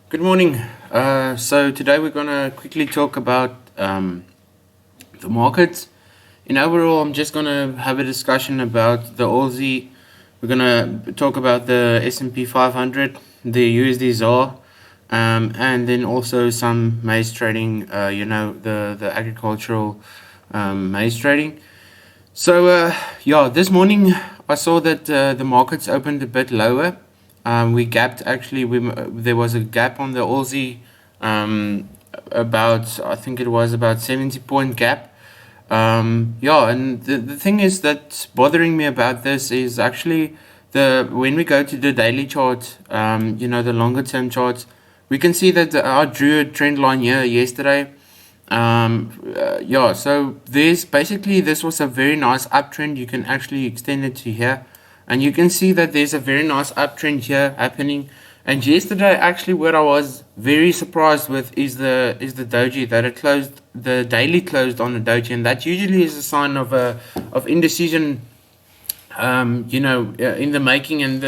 Good morning. So today we're gonna quickly talk about the markets. In overall, I'm just gonna have a discussion about the Aussie. We're gonna talk about the S&P 500, the USD ZAR, and then also some maize trading. The agricultural maize trading. So yeah, this morning I saw that the markets opened a bit lower. We gapped actually. There was a gap on the Aussie, about I think it was about 70 point gap. Yeah, and the thing is that's bothering me about this is actually the when we go to the daily chart, the longer term charts, we can see that I drew a trend line here yesterday. Yeah, so there's basically this was a very nice uptrend. You can actually extend it to here, and you can see that there's a very nice uptrend here happening. And yesterday, actually, what I was very surprised with is the doji that it closed, the daily closed on the doji, and that usually is a sign of indecision, in the making, and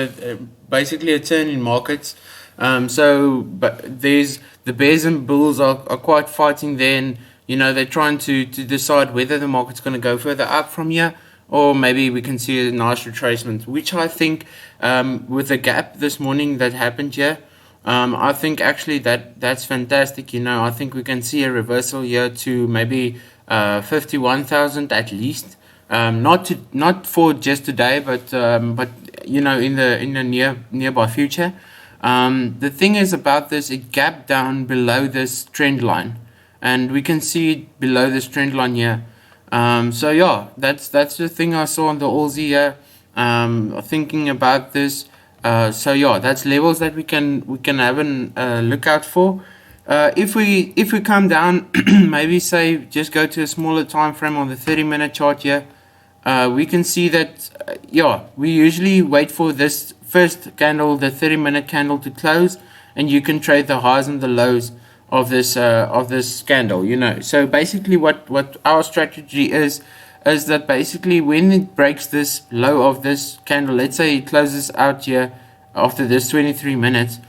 basically a turn in markets. But there's the bears and bulls are quite fighting there, and they're trying to decide whether the market's going to go further up from here, or maybe we can see a nice retracement, which I think, with the gap this morning that happened here, I think actually that's fantastic. I think we can see a reversal here to maybe 51,000 at least. Not for just today, but in the nearby future. The thing is about this, it gapped down below this trend line, and we can see it below this trend line here. So yeah, that's the thing I saw on the Aussie here. Thinking about this. So yeah, that's levels that we can have a look out for. If we come down, maybe say just go to a smaller time frame on the 30-minute chart here. We can see that, we usually wait for this first candle, the 30-minute candle, to close, and you can trade the highs and the lows of this candle. So basically, what our strategy is that basically when it breaks this low of this candle, let's say it closes out here after this 23 minutes,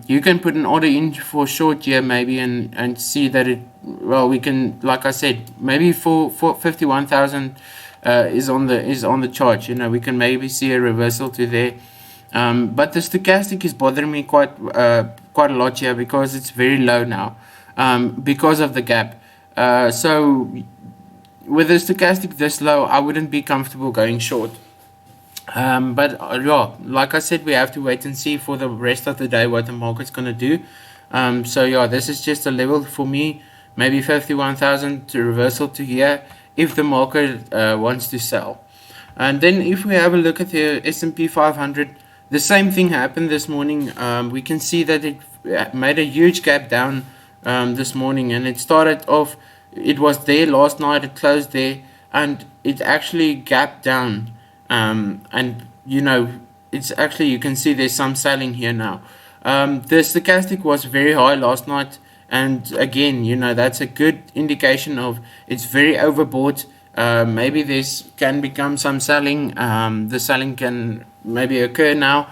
you can put an order in for short here maybe, and see that we can, like I said, maybe for 51,000 is on the chart. We can maybe see a reversal to there. But the stochastic is bothering me quite a lot here because it's very low now, because of the gap. So with the stochastic this low, I wouldn't be comfortable going short. But like I said, we have to wait and see for the rest of the day what the market's gonna do. So yeah, this is just a level for me, maybe 51,000 to reversal to here if the market wants to sell. And then if we have a look at the S&P 500, the same thing happened this morning. We can see that it made a huge gap down this morning, and it started off, it was there last night, it closed there, and it actually gapped down. And it's actually, you can see there's some selling here now. The stochastic was very high last night, and again, that's a good indication of it's very overbought. Maybe this can become some selling. The selling can maybe occur now.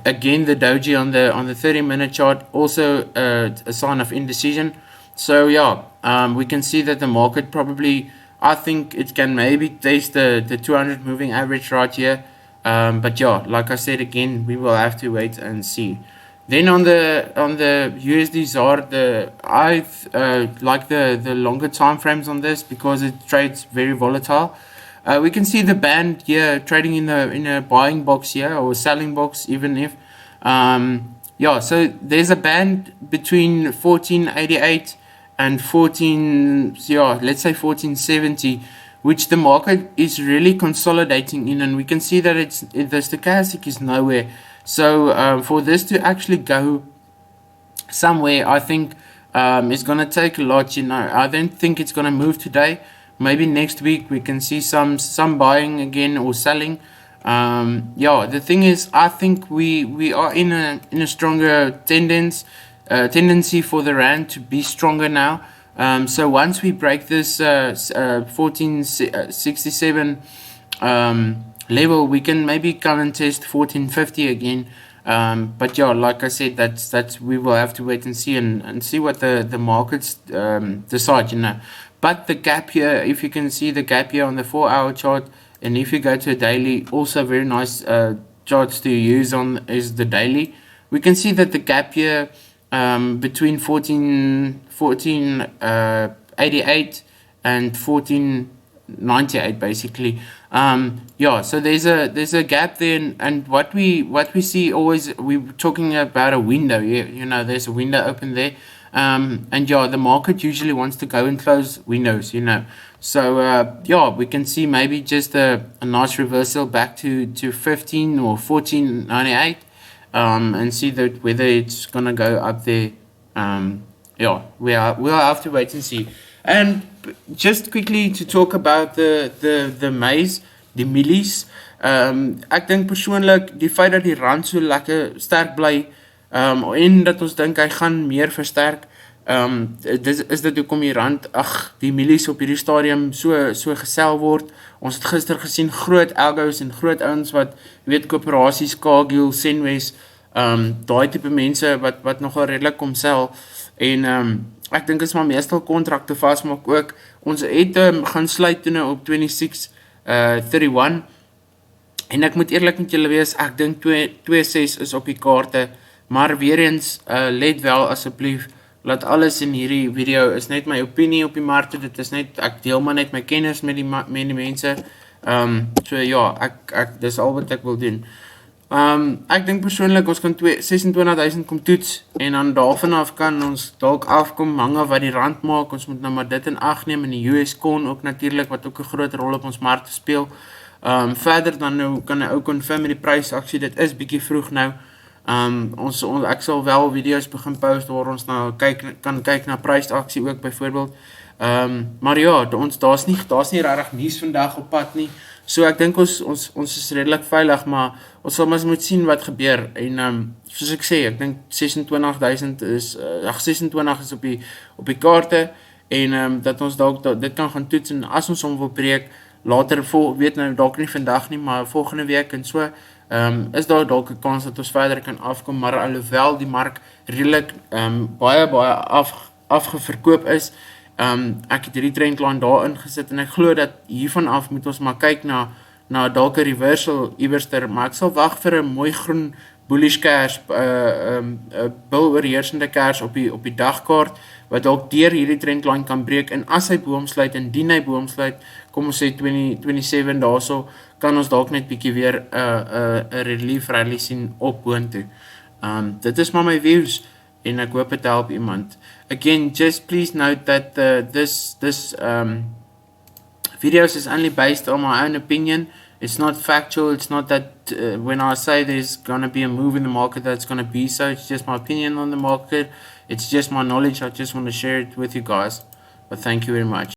Again, the doji on the 30-minute chart, also a sign of indecision. So yeah, we can see that the market probably, I think it can maybe taste the 200 moving average right here. But yeah, like I said again, we will have to wait and see. Then on the USD ZAR, I like the longer time frames on this because it trades very volatile. We can see the band here trading in a buying box here, or selling box, even if so there's a band between 1488 and let's say 1470, which the market is really consolidating in, and we can see that the stochastic is nowhere. So for this to actually go somewhere, I think it's going to take a lot. I don't think it's going to move today. Maybe next week we can see some buying again or selling. The thing is, I think we are in a stronger tendency for the rand to be stronger now. So once we break this 1467 level, we can maybe come and test 1450 again. But yeah, like I said, that's we will have to wait and see, and see what the markets decide, you know. But the gap here, if you can see the gap here on the 4 hour chart, and if you go to a daily, also very nice charts to use on is the daily. We can see that the gap here between 1488 and 1498 basically. Yeah, so there's a gap there, and what we see always, we're talking about a window. Yeah, you know, there's a window open there. And yeah, the market usually wants to go and close windows, you know. So yeah, we can see maybe just a nice reversal back to 15 or 1498, and see that whether it's gonna go up there. Yeah, we'll have to wait and see. And just quickly to talk about the maize, die mielies. Ek dink persoonlik die feit dat die rand so lekker sterk bly, en dat ons dink hy gaan meer versterk, is dit hoekom die rand, die mielies op hierdie stadium so gesel word. Ons het gister gesien groot algos en groot ouens wat, weet, koöperasies, Cargill, Senwes, daai tipe mense wat nogal redelik kom sel, en ek dink is maar meestal kontrakte vastmaak ook. Ons het gaan sluit toe op 26.31, en ek moet eerlik met julle wees, ek dink 2.6 is op die kaarte, maar weer eens, let wel asseblief, laat alles in hierdie video is net my opinie op die markte, dit is net, ek deel maar net my kennis met die mense, so ja, dis al wat ek wil doen. Ek dink persoonlik ons kan 26.000 kom toets, en dan daarvan af kan ons dalk afkom, hang af wat die rand maak. Ons moet nou maar dit in ag neem, en die US Con ook natuurlijk, wat ook 'n groot rol op ons markte speel. Verder dan nou kan ek ook confirm met die prysaksie, dit is bietjie vroeg nou. Ek sal wel video's begin post waar ons nou kan kyk na prysaksie ook byvoorbeeld. Maar ja, daar's nie regtig nuus vandag op pad nie. So ek dink ons is redelik veilig, maar ons sal maar moet sien wat gebeur. En soos ek sê, ek dink 26.000 is 26 is op die kaarte, en dat ons dalk dit kan gaan toets, en as ons hom wil breek later, weet nou dalk nie vandag nie, maar volgende week en so, is daar dalk 'n kans dat ons verder kan afkom, maar alhoewel die mark redelik baie afgeverkoop is, ek het hierdie trendline daarin gesit, en ek glo dat hiervan af moet ons maar kyk na dalk 'n reversal iewerster, maar ek sal wag vir 'n mooi groen bullish kers, bil oorheersende kers op die dagkaart, wat dalk deur hierdie trendline kan breek, en as hy boomsluit, indien hy boomsluit, kom ons sê 27 daarso, kan ons dalk net bietjie weer 'n relief rally sien op boontoe. Dit is maar my views, en ek hoop het help iemand. Again, just please note that this videos is only based on my own opinion. It's not factual. It's not that when I say there's going to be a move in the market, that's going to be so. It's just my opinion on the market. It's just my knowledge. I just want to share it with you guys. But thank you very much.